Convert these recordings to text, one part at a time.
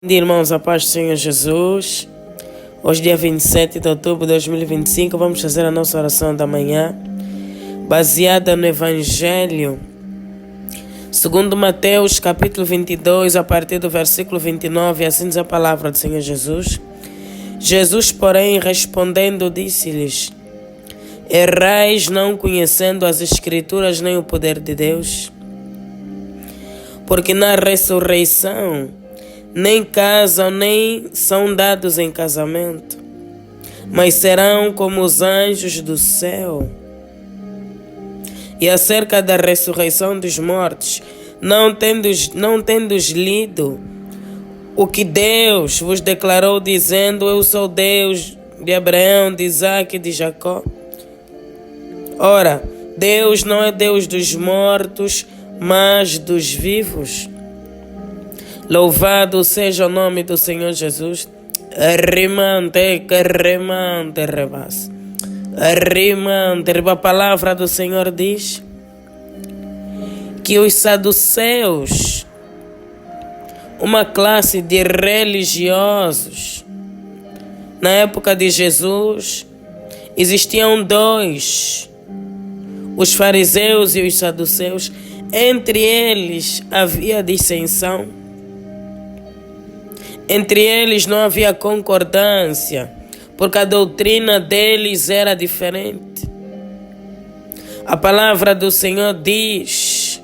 Irmãos, a paz do Senhor Jesus. Hoje, dia 27 de outubro de 2025, vamos fazer a nossa oração da manhã, baseada no Evangelho segundo Mateus, capítulo 22, a partir do versículo 29, assim diz a palavra do Senhor Jesus. Jesus, porém, respondendo, disse-lhes: errais não conhecendo as Escrituras nem o poder de Deus? Porque na ressurreição nem casam, nem são dados em casamento, mas serão como os anjos do céu. E acerca da ressurreição dos mortos, não tendes lido o que Deus vos declarou, dizendo: eu sou Deus de Abraão, de Isaque e de Jacó? Ora, Deus não é Deus dos mortos, mas dos vivos. Louvado seja o nome do Senhor Jesus. A palavra do Senhor diz que os saduceus, uma classe de religiosos, na época de Jesus, existiam dois, os fariseus e os saduceus. Entre eles havia dissensão. Entre eles não havia concordância, porque a doutrina deles era diferente. A palavra do Senhor diz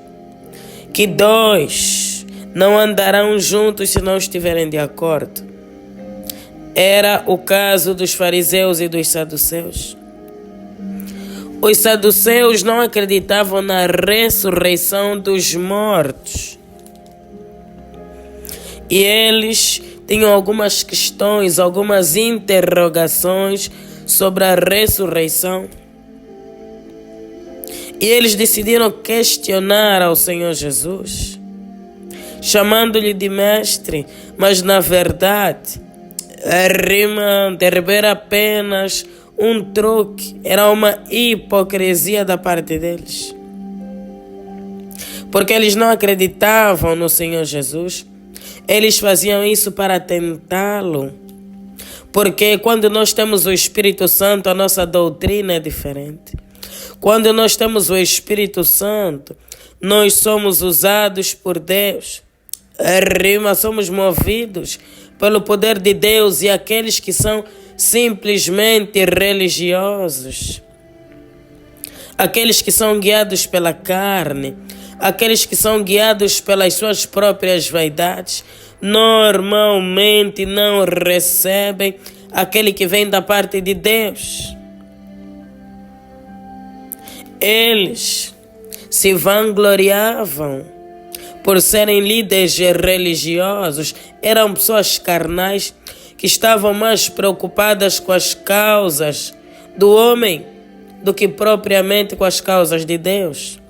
que dois não andarão juntos se não estiverem de acordo. Era o caso dos fariseus e dos saduceus. Os saduceus não acreditavam na ressurreição dos mortos. E eles tinham algumas questões, algumas interrogações sobre a ressurreição. E eles decidiram questionar ao Senhor Jesus, chamando-lhe de mestre, mas na verdade era apenas um truque, era uma hipocrisia da parte deles. Porque eles não acreditavam no Senhor Jesus. Eles faziam isso para tentá-lo. Porque quando nós temos o Espírito Santo, a nossa doutrina é diferente. Quando nós temos o Espírito Santo, nós somos usados por Deus. Somos movidos pelo poder de Deus. E aqueles que são simplesmente religiosos, aqueles que são guiados pela carne, aqueles que são guiados pelas suas próprias vaidades, normalmente não recebem aquele que vem da parte de Deus. Eles se vangloriavam por serem líderes religiosos, eram pessoas carnais que estavam mais preocupadas com as causas do homem do que propriamente com as causas de Deus.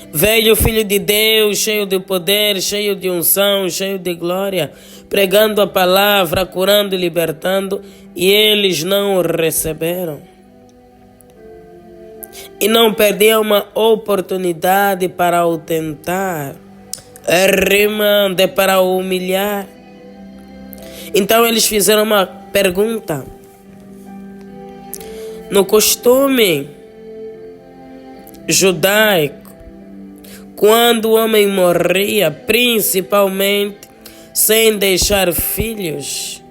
Veio o Filho de Deus, cheio de poder, cheio de unção, cheio de glória, pregando a palavra, curando e libertando, e eles não o receberam. E não perdiam uma oportunidade para o tentar, para o humilhar. Então eles fizeram uma pergunta. No costume judaico, quando o homem morria, principalmente sem deixar filhos,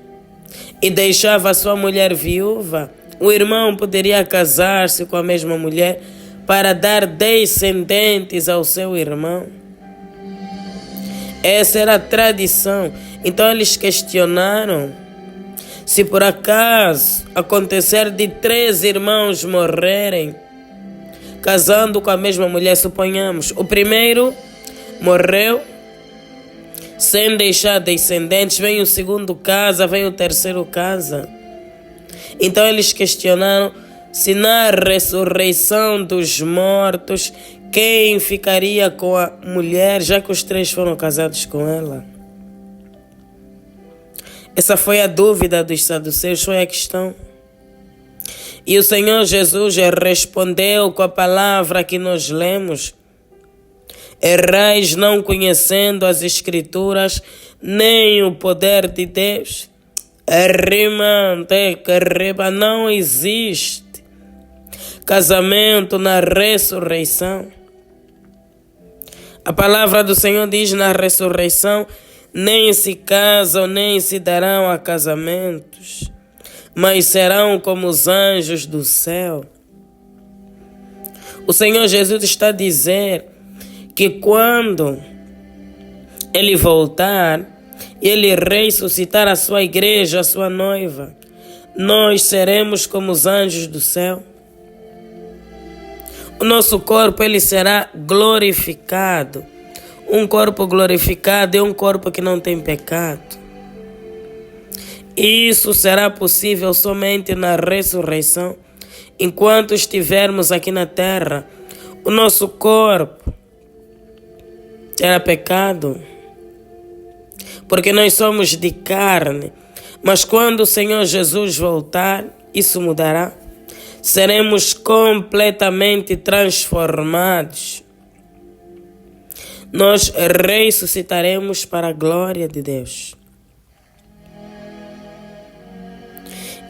e deixava sua mulher viúva, o irmão poderia casar-se com a mesma mulher para dar descendentes ao seu irmão. Essa era a tradição. Então eles questionaram: se por acaso acontecer de 3 irmãos morrerem, casando com a mesma mulher, suponhamos, o primeiro morreu sem deixar descendentes, vem o segundo casa, vem o terceiro casa. Então eles questionaram se na ressurreição dos mortos, quem ficaria com a mulher, já que os 3 foram casados com ela. Essa foi a dúvida dos saduceus, foi a questão. E o Senhor Jesus respondeu com a palavra que nós lemos: errais não conhecendo as Escrituras, nem o poder de Deus. Não existe casamento na ressurreição. A palavra do Senhor diz na ressurreição: nem se casam, nem se darão a casamentos, mas serão como os anjos do céu. O Senhor Jesus está a dizer que quando Ele voltar, Ele ressuscitar a sua igreja, a sua noiva, nós seremos como os anjos do céu. O nosso corpo, ele será glorificado. Um corpo glorificado é um corpo que não tem pecado. Isso será possível somente na ressurreição. Enquanto estivermos aqui na terra, o nosso corpo terá pecado, porque nós somos de carne. Mas quando o Senhor Jesus voltar, isso mudará. Seremos completamente transformados. Nós ressuscitaremos para a glória de Deus.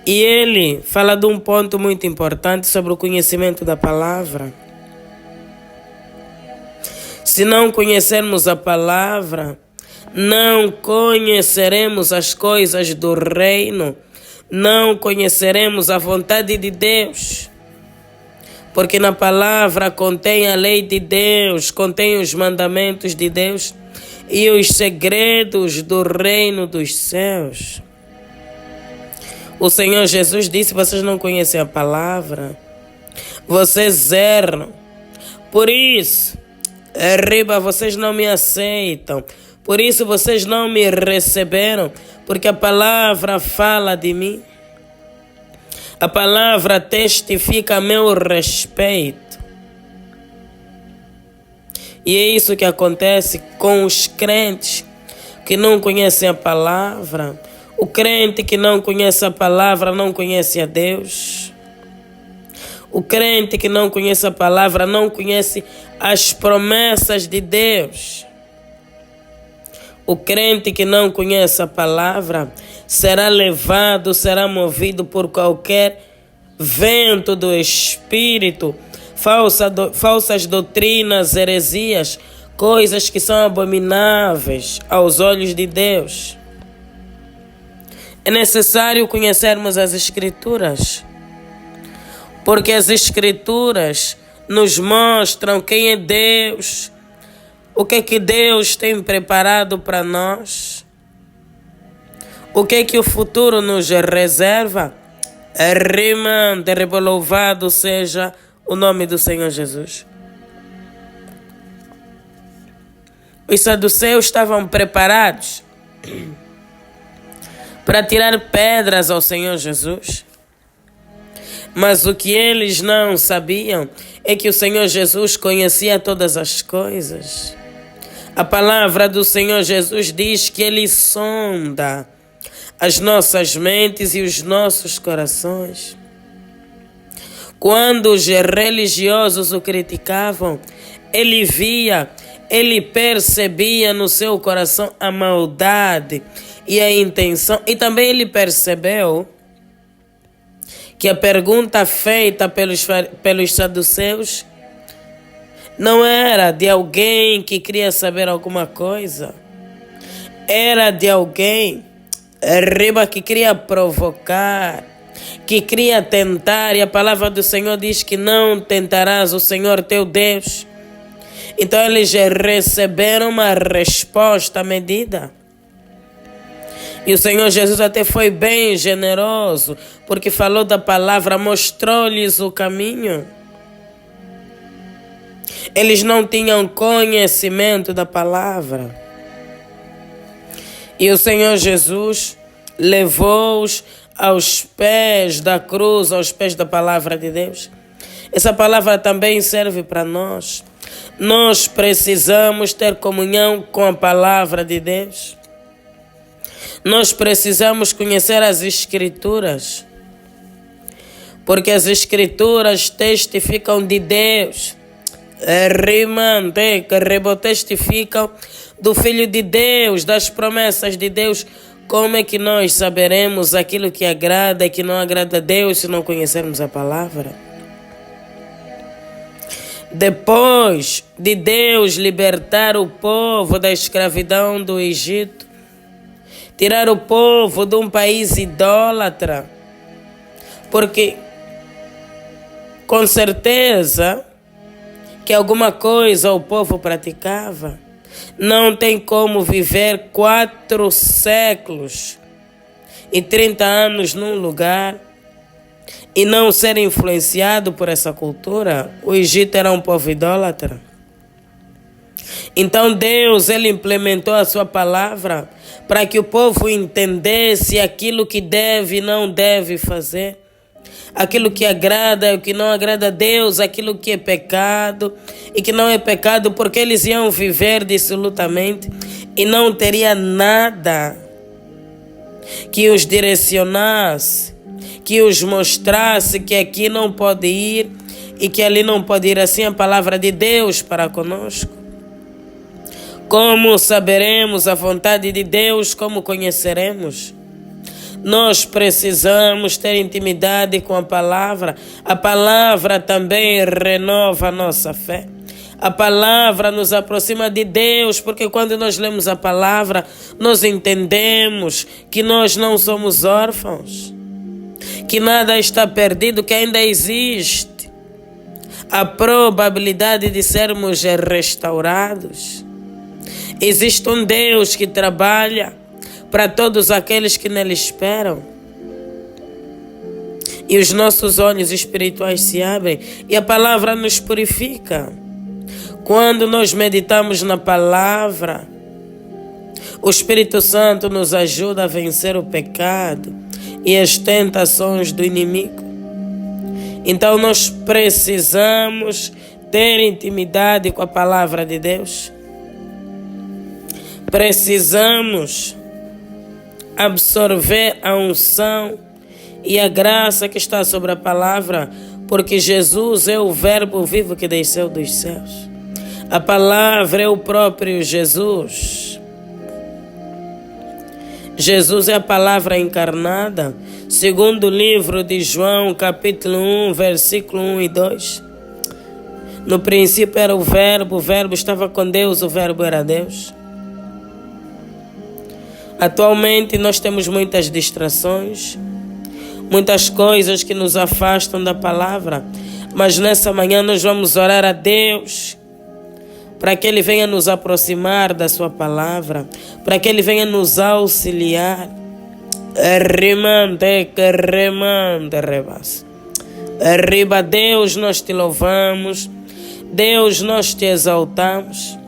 E ele fala de um ponto muito importante sobre o conhecimento da palavra. Se não conhecermos a palavra, não conheceremos as coisas do reino, não conheceremos a vontade de Deus. Porque na palavra contém a lei de Deus, contém os mandamentos de Deus e os segredos do reino dos céus. O Senhor Jesus disse: vocês não conhecem a palavra, vocês erram. Por isso, vocês não me aceitam. Por isso vocês não me receberam, porque a palavra fala de mim. A palavra testifica a meu respeito. E é isso que acontece com os crentes que não conhecem a palavra. O crente que não conhece a palavra não conhece a Deus. O crente que não conhece a palavra não conhece as promessas de Deus. O crente que não conhece a palavra será levado, será movido por qualquer vento do Espírito, falsas doutrinas, heresias, coisas que são abomináveis aos olhos de Deus. É necessário conhecermos as Escrituras, porque as Escrituras nos mostram quem é Deus, o que Deus tem preparado para nós, o que o futuro nos reserva. Louvado seja o nome do Senhor Jesus. Os saduceus estavam preparados para tirar pedras ao Senhor Jesus. Mas o que eles não sabiam é que o Senhor Jesus conhecia todas as coisas. A palavra do Senhor Jesus diz que Ele sonda as nossas mentes e os nossos corações. Quando os religiosos o criticavam, Ele via, Ele percebia no seu coração a maldade e a intenção. E também Ele percebeu que a pergunta feita pelos saduceus não era de alguém que queria saber alguma coisa. Era de alguém que queria provocar, que queria tentar. E a palavra do Senhor diz que não tentarás o Senhor teu Deus. Então eles receberam uma resposta à medida. E o Senhor Jesus até foi bem generoso, porque falou da palavra, mostrou-lhes o caminho. Eles não tinham conhecimento da palavra. E o Senhor Jesus levou-os aos pés da cruz, aos pés da palavra de Deus. Essa palavra também serve para nós. Nós precisamos ter comunhão com a palavra de Deus. Nós precisamos conhecer as Escrituras, porque as Escrituras testificam de Deus. Testificam do Filho de Deus, das promessas de Deus, como é que nós saberemos aquilo que agrada e que não agrada a Deus se não conhecermos a palavra? Depois de Deus libertar o povo da escravidão do Egito, tirar o povo de um país idólatra, porque com certeza que alguma coisa o povo praticava. Não tem como viver 4 séculos e 30 anos num lugar e não ser influenciado por essa cultura. O Egito era um povo idólatra. Então Deus, ele implementou a sua palavra para que o povo entendesse aquilo que deve e não deve fazer, aquilo que agrada e o que não agrada a Deus, aquilo que é pecado e que não é pecado, porque eles iam viver dissolutamente e não teria nada que os direcionasse, que os mostrasse que aqui não pode ir e que ali não pode ir. Assim a palavra de Deus para conosco. Como saberemos a vontade de Deus? Como conheceremos? Nós precisamos ter intimidade com a palavra. A palavra também renova a nossa fé. A palavra nos aproxima de Deus, porque quando nós lemos a palavra, nós entendemos que nós não somos órfãos, que nada está perdido, que ainda existe a probabilidade de sermos restaurados. Existe um Deus que trabalha para todos aqueles que nele esperam. E os nossos olhos espirituais se abrem e a palavra nos purifica. Quando nós meditamos na palavra, o Espírito Santo nos ajuda a vencer o pecado e as tentações do inimigo. Então nós precisamos ter intimidade com a palavra de Deus. Precisamos absorver a unção e a graça que está sobre a palavra, porque Jesus é o verbo vivo que desceu dos céus. A palavra é o próprio Jesus. Jesus é a palavra encarnada, segundo o livro de João, capítulo 1, versículo 1 e 2. No princípio era o verbo estava com Deus, o verbo era Deus. Atualmente nós temos muitas distrações, muitas coisas que nos afastam da palavra, mas nessa manhã nós vamos orar a Deus para que Ele venha nos aproximar da sua palavra, para que Ele venha nos auxiliar. Arriba, Deus, nós te louvamos, Deus, nós te exaltamos,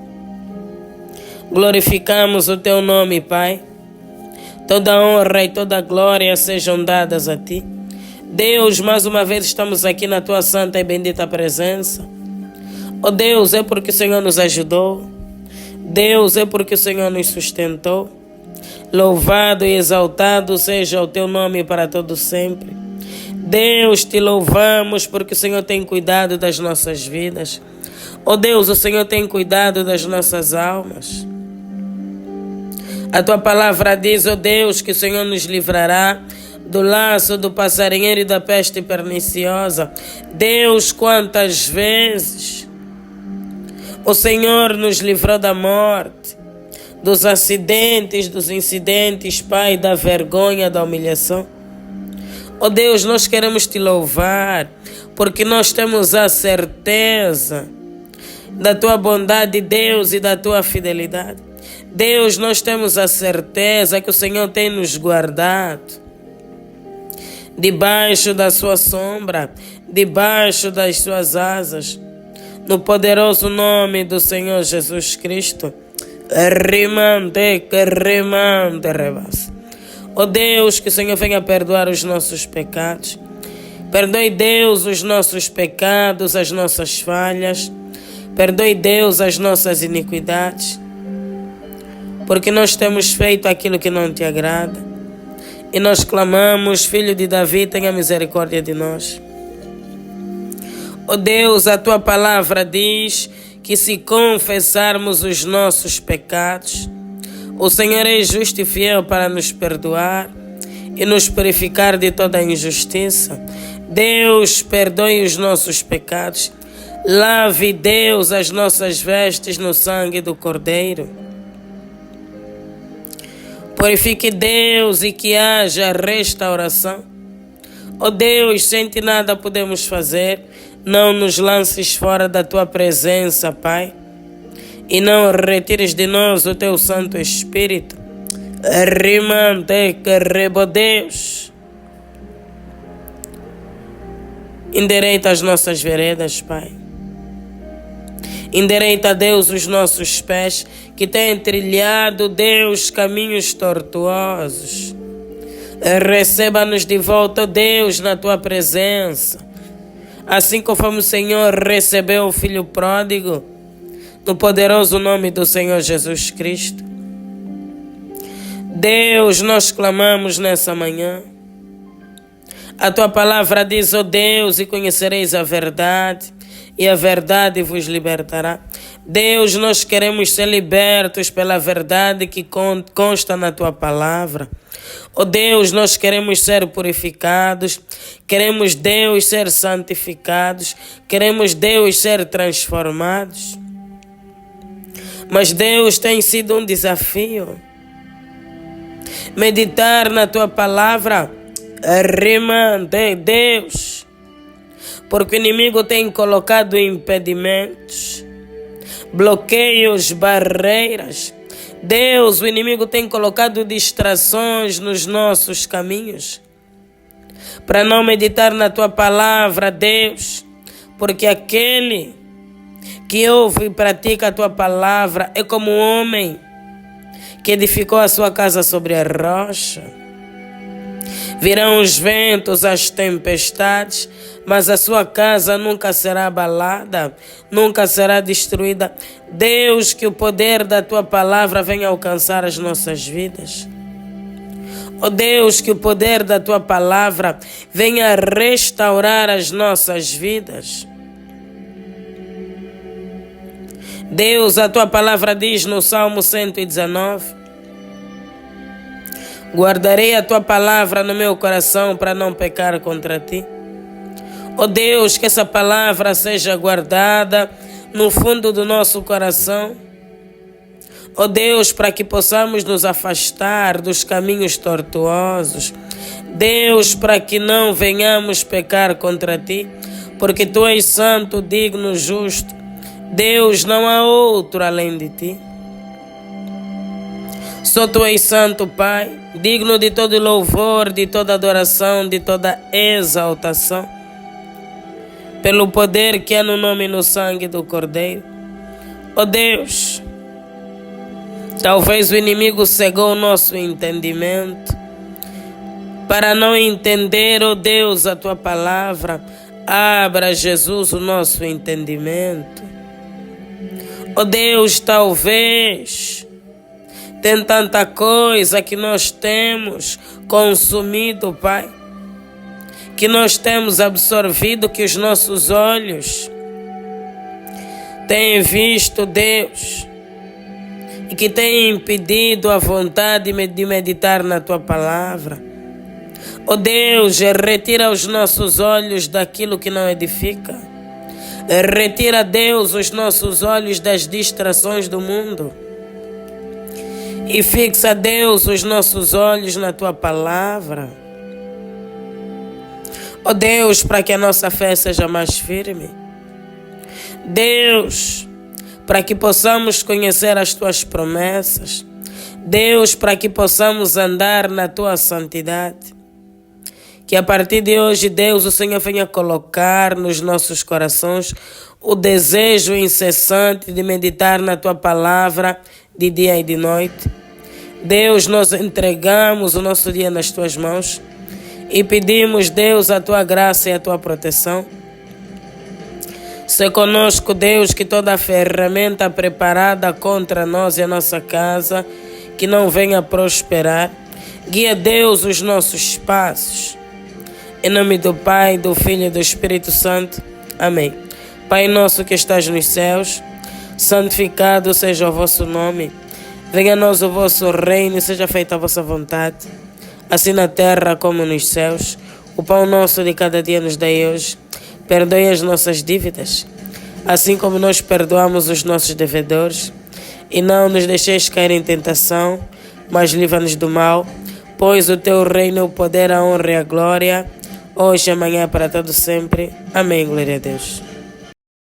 glorificamos o teu nome, Pai. Toda honra e toda glória sejam dadas a Ti. Deus, mais uma vez estamos aqui na Tua santa e bendita presença. Oh Deus, é porque o Senhor nos ajudou. Deus, é porque o Senhor nos sustentou. Louvado e exaltado seja o Teu nome para todo sempre. Deus, te louvamos porque o Senhor tem cuidado das nossas vidas. Oh Deus, o Senhor tem cuidado das nossas almas. A Tua palavra diz, ó Deus, que o Senhor nos livrará do laço do passarinheiro e da peste perniciosa. Deus, quantas vezes o Senhor nos livrou da morte, dos acidentes, dos incidentes, Pai, da vergonha, da humilhação. Ó Deus, nós queremos Te louvar, porque nós temos a certeza da Tua bondade, Deus, e da Tua fidelidade. Deus, nós temos a certeza que o Senhor tem nos guardado debaixo da Sua sombra, debaixo das Suas asas, no poderoso nome do Senhor Jesus Cristo. Ó Deus, que o Senhor venha perdoar os nossos pecados. Perdoe, Deus, os nossos pecados, as nossas falhas. Perdoe, Deus, as nossas iniquidades, porque nós temos feito aquilo que não Te agrada. E nós clamamos, Filho de Davi, tenha misericórdia de nós. Ó Deus, a Tua palavra diz que se confessarmos os nossos pecados, o Senhor é justo e fiel para nos perdoar e nos purificar de toda injustiça. Deus, perdoe os nossos pecados. Lave, Deus, as nossas vestes no sangue do Cordeiro. Purifique, Deus, e que haja restauração. Ó Deus, sem ti nada podemos fazer. Não nos lances fora da tua presença, Pai, e não retires de nós o teu Santo Espírito. Rimante que rebo, Deus. Endireita as nossas veredas, Pai. Endireita, Deus, os nossos pés que têm trilhado, Deus, caminhos tortuosos. Receba-nos de volta, Deus, na tua presença. Assim conforme o Senhor recebeu o Filho pródigo, no poderoso nome do Senhor Jesus Cristo. Deus, nós clamamos nessa manhã. A tua palavra diz, ó Deus, e conhecereis a verdade, e a verdade vos libertará. Deus, nós queremos ser libertos pela verdade que consta na tua palavra. Ó Deus, nós queremos ser purificados, queremos, Deus, ser santificados, queremos, Deus, ser transformados. Mas, Deus, tem sido um desafio meditar na tua palavra, rima de Deus, porque o inimigo tem colocado impedimentos, bloqueios, barreiras. Deus, o inimigo tem colocado distrações nos nossos caminhos para não meditar na tua palavra, Deus, porque aquele que ouve e pratica a tua palavra é como um homem que edificou a sua casa sobre a rocha. Virão os ventos, as tempestades, mas a sua casa nunca será abalada, nunca será destruída. Deus, que o poder da tua palavra venha alcançar as nossas vidas. Ó Deus, que o poder da tua palavra venha restaurar as nossas vidas. Deus, a tua palavra diz no Salmo 119, guardarei a tua palavra no meu coração para não pecar contra ti. Ó Deus, que essa palavra seja guardada no fundo do nosso coração. Ó Deus, para que possamos nos afastar dos caminhos tortuosos. Deus, para que não venhamos pecar contra ti, porque tu és santo, digno, justo. Deus, não há outro além de ti. Só tu és santo, Pai, digno de todo louvor, de toda adoração, de toda exaltação, pelo poder que há no nome e no sangue do Cordeiro. Ó Deus, talvez o inimigo cegou o nosso entendimento para não entender, ó Deus, a tua palavra. Abra, Jesus, o nosso entendimento. Ó Deus, talvez tem tanta coisa que nós temos consumido, Pai, que nós temos absorvido, que os nossos olhos têm visto, Deus, e que tem impedido a vontade de meditar na tua palavra. Ó Deus, retira os nossos olhos daquilo que não edifica. Retira, Deus, os nossos olhos das distrações do mundo. E fixa, Deus, os nossos olhos na tua palavra. Ó Deus, para que a nossa fé seja mais firme. Deus, para que possamos conhecer as tuas promessas. Deus, para que possamos andar na tua santidade. Que a partir de hoje, Deus, o Senhor venha colocar nos nossos corações o desejo incessante de meditar na tua palavra de dia e de noite. Deus, nós entregamos o nosso dia nas tuas mãos e pedimos, Deus, a tua graça e a tua proteção. Se conosco, Deus, que toda a ferramenta preparada contra nós e a nossa casa, que não venha prosperar. Guia, Deus, os nossos passos. Em nome do Pai, do Filho e do Espírito Santo. Amém. Pai nosso que estás nos céus, santificado seja o vosso nome. Venha a nós o vosso reino e seja feita a vossa vontade, assim na terra como nos céus. O pão nosso de cada dia nos dai hoje. Perdoe as nossas dívidas, assim como nós perdoamos os nossos devedores. E não nos deixeis cair em tentação, mas livra-nos do mal. Pois o teu reino, o poder, a honra e a glória, hoje e amanhã para todo sempre. Amém. Glória a Deus.